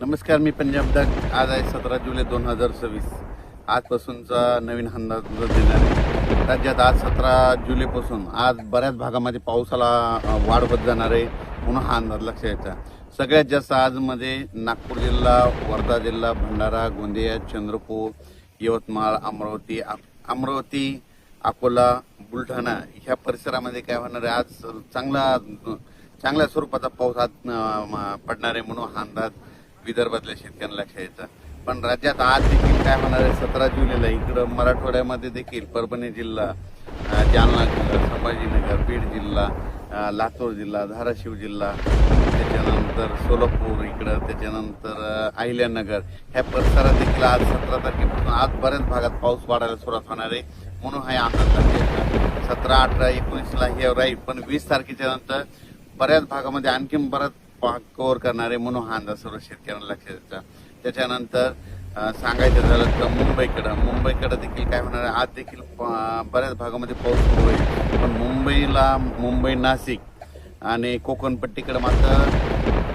नमस्कार, मी पंजाब डक. आज आहे 17 जुलै 2026. आजपासूनचा नवीन अंदाज देणार आहे. राज्यात आज 17 जुलैपासून आज बऱ्याच भागामध्ये पावसाला वाढ होत जाणार आहे, म्हणून हा अंदाज लक्षात घ्यायचा. सगळ्यात जास्त आजमध्ये नागपूर जिल्हा, वर्धा जिल्हा, भंडारा, गोंदिया, चंद्रपूर, यवतमाळ, अमरावती, अकोला, बुलढाणा ह्या परिसरामध्ये काय होणार आहे, आज चांगल्या स्वरूपाचा पाऊस आज पडणार आहे, म्हणून हा अंदाज विदर्भातल्या शेतकऱ्यांना लक्षात यायचा. पण राज्यात आज देखील काय होणार आहे, 17 जुलैला इकडं मराठवाड्यामध्ये देखील परभणी जिल्हा, जालना जिल्हा, संभाजीनगर, बीड जिल्हा, लातूर जिल्हा, धाराशिव जिल्हा, त्याच्यानंतर सोलापूर इकडं, त्याच्यानंतर अहिल्यानगर ह्या परिसरात देखील आज 17 तारखेपासून आज बऱ्याच भागात पाऊस वाढायला सुरुवात होणार आहे, म्हणून हा अंदाज लक्षात. 17, 18, 19ला हे राहील, पण 20 तारखेच्या नंतर बऱ्याच भागामध्ये आणखी बराच कव्हर करणारे, म्हणून हा अंदाज सर्व शेतकऱ्यांना लक्षात येतात. त्याच्यानंतर सांगायचं झालं तर मुंबईकडं देखील काय होणार आहे, आज देखील बऱ्याच भागामध्ये पाऊस सुरू होईल, पण मुंबई, नाशिक आणि कोकणपट्टीकडे मात्र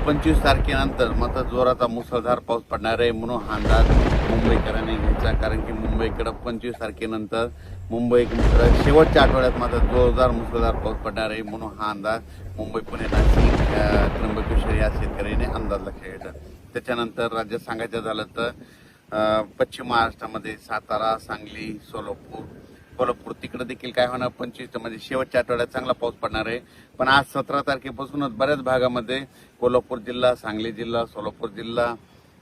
25 तारखेनंतर मात्र जोराचा मुसळधार पाऊस पडणार आहे, म्हणून हा अंदाज मुंबईकरांनी घ्यायचा. कारण की मुंबईकडे 25 तारखेनंतर मुंबईकडे शेवटच्या आठवड्यात मात्र जोरदार मुसळधार पाऊस पडणार आहे, म्हणून हा अंदाज मुंबई, पुणे, नाशिक, त्र्यंबकेश्वर या शेतकऱ्यांनी अंदाज लक्षात घ्यायचा. त्याच्यानंतर राज्यात सांगायचं झालं तर पश्चिम महाराष्ट्रामध्ये सातारा, सांगली, कोल्हापूर तिकडे देखील काय होणार, 25 म्हणजे शेवटच्या आठवड्यात चांगला पाऊस पडणार आहे. पण आज 17 तारखेपासूनच बऱ्याच भागामध्ये कोल्हापूर जिल्हा, सांगली जिल्हा, सोलापूर जिल्हा,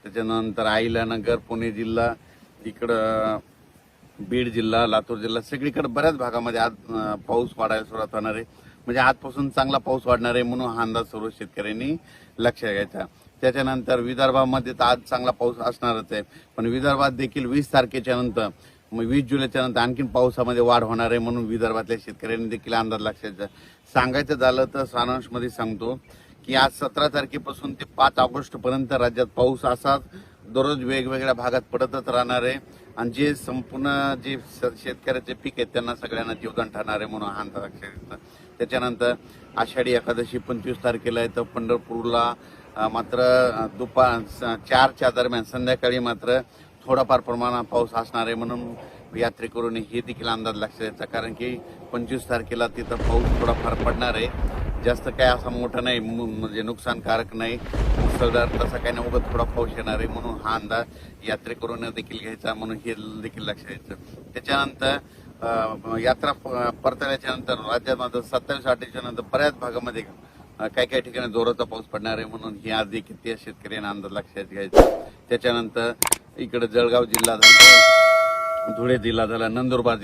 त्याच्यानंतर अहिल्यानगर, पुणे जिल्हा, इकडं बीड जिल्हा, लातूर जिल्हा सगळीकडे बऱ्याच भागामध्ये आज पाऊस वाढायला सुरुवात होणार आहे. म्हणजे आजपासून चांगला पाऊस वाढणार आहे, म्हणून हा अंदाज सर्व शेतकऱ्यांनी लक्षात घ्यायचा. त्याच्यानंतर विदर्भामध्ये तर आज चांगला पाऊस असणारच आहे, पण विदर्भात देखील 20 तारखेच्या नंतर 20 जुलैच्या नंतर आणखी पावसामध्ये वाढ होणार आहे, म्हणून विदर्भातल्या शेतकऱ्यांनी देखील अंदाज लक्षात घ्यायचा. सांगायचं झालं तर सारांशमध्ये सांगतो की आज 17 तारखेपासून ते 5 ऑगस्ट पर्यंत राज्यात पाऊस असाच दररोज वेगवेगळ्या भागात पडतच राहणार आहे, आणि जे संपूर्ण जे शेतकऱ्याचे पीक आहेत त्यांना सगळ्यांना जीवदान ठरणार आहे, म्हणून हा अंदाज लक्षात घ्यायचा. त्याच्यानंतर आषाढी एकादशी 25 तारखेला आहे, तर पंढरपूरला मात्र दुपार 4च्या दरम्यान संध्याकाळी मात्र थोडाफार प्रमाणात पाऊस असणार आहे, म्हणून यात्रेकरूंनी हे देखील अंदाज लक्षात द्यायचा. कारण की 25 तारखेला तिथं पाऊस थोडाफार पडणार आहे, जास्त काय असा मोठा नाही, म्हणजे नुकसानकारक नाही, मुसळधार तसा काही नाही, उगाच थोडा पाऊस येणार आहे, म्हणून हा अंदाज यात्रेकरूंनी देखील घ्यायचा, म्हणून हे देखील लक्षात द्यायचं. त्याच्यानंतर यात्रा परतल्याच्या नंतर राज्यात मात्र 27-28च्या नंतर बऱ्याच भागामध्ये काही ठिकाणी जोराचा पाऊस पडणार आहे, म्हणून ही आज देखील त्या शेतकऱ्यांना अंदाज लक्षात घ्यायचा. त्याच्यानंतर इकडे जळगाव जिल्हा झाला, धुळे जिल्हा झाला, नंदुरबार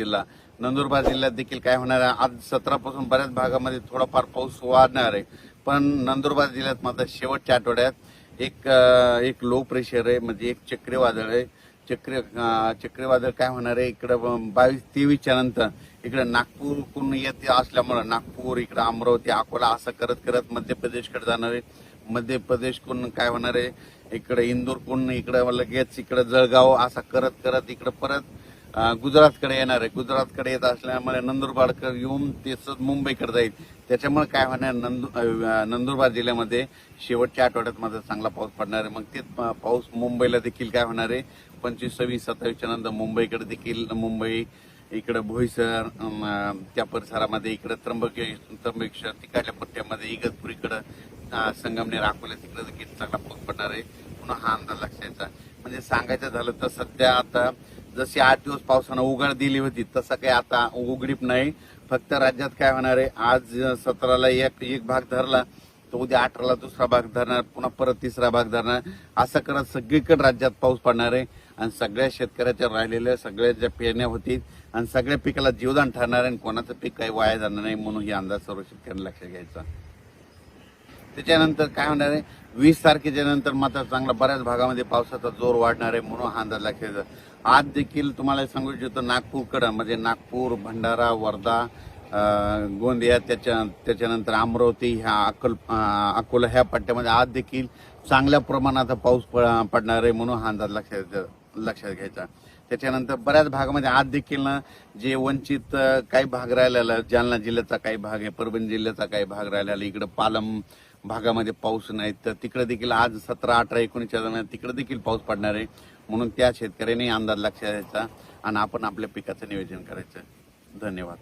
जिल्ह्यात देखील काय होणार आहे, आज 17 पासून बऱ्याच भागामध्ये थोडाफार पाऊस वाढणार आहे, पण नंदुरबार जिल्ह्यात मात्र शेवटच्या आठवड्यात एक लो प्रेशर आहे, म्हणजे एक चक्रीवादळ आहे. चक्रीवादळ काय होणार आहे, इकडं 22-23च्या नंतर इकडे नागपूरकडून येते असल्यामुळं नागपूर, इकडं अमरावती, अकोला असं करत करत मध्य प्रदेशकडे जाणार आहे. मध्य प्रदेशकडून काय होणार आहे, इकडे इंदूरकडून इकडं लगेच इकडं जळगाव असं करत करत इकडं परत गुजरातकडे येणार आहे. गुजरातकडे येत असल्यामुळे नंदुरबारकडे येऊन तेच मुंबईकडे जाईल. त्याच्यामुळे काय होणार, नंदुरबार जिल्ह्यामध्ये शेवटच्या आठवड्यात मात्र चांगला पाऊस पडणार आहे. मग ते पाऊस मुंबईला देखील काय होणार आहे, 25, 26, 27च्या नंतर मुंबईकडे देखील, मुंबई इकडं बोईसर त्या परिसरामध्ये, इकडं त्र्यंबकेश्वर तिकडल्या पट्ट्यामध्ये, इगतपुरीकडं, संगमनेर, अकोला तिकडे देखील चांगला पाऊस पडणार आहे, पुन्हा हा अंदाज लक्षात. म्हणजे सांगायचं झालं तर सध्या आता जशी 8 दिवस पावसानं उघड दिली होती तसं काही आता उघडीप नाही. फक्त राज्यात काय होणार आहे, आज 17ला एक भाग धरला तर उद्या 18ला दुसरा भाग धरणार, पुन्हा परत तिसरा भाग धरणार, असं करत सगळीकडे राज्यात पाऊस पडणार आहे, आणि सगळ्या शेतकऱ्याच्या राहिलेल्या सगळ्या ज्या पेरण्या होतील आणि सगळ्या पिकाला जीवदान ठरणार आहे, आणि कोणाचं पीक काही वाया जाणार नाही, म्हणून ही अंदाज सर्व शेतकऱ्यांना लक्षात घ्यायचा. त्याच्यानंतर काय होणार आहे, 20 तारखेच्या नंतर मात्र चांगला बऱ्याच भागामध्ये पावसाचा जोर वाढणार आहे, म्हणून हा अंदाज लक्षात घ्यायचा. आज देखील तुम्हाला सांगू इच्छितो, नागपूरकडं म्हणजे नागपूर, भंडारा, वर्धा, गोंदिया, त्याच्यानंतर अमरावती, अकोला ह्या पट्ट्यामध्ये आज देखील चांगल्या प्रमाणात पाऊस पडणार आहे, म्हणून हा अंदाज लक्षात घ्यायचा. त्याच्यानंतर बऱ्याच भागामध्ये आज देखील ना जे वंचित काही भाग राहिलेला, जालना जिल्ह्याचा काही भाग आहे, परभणी जिल्ह्याचा काही भाग राहिलेला, इकडे पालम, भागामध्ये पाऊस नाही, तर तिकडे देखील आज 17, 18, 19 दरम्यान तिकडे देखील पाऊस पडणार आहे. म्हणून त्या शेतकऱ्यांनी अंदाज लक्षात द्यायचा आणि आपण आपल्या पिकाचं नियोजन करायचं. धन्यवाद.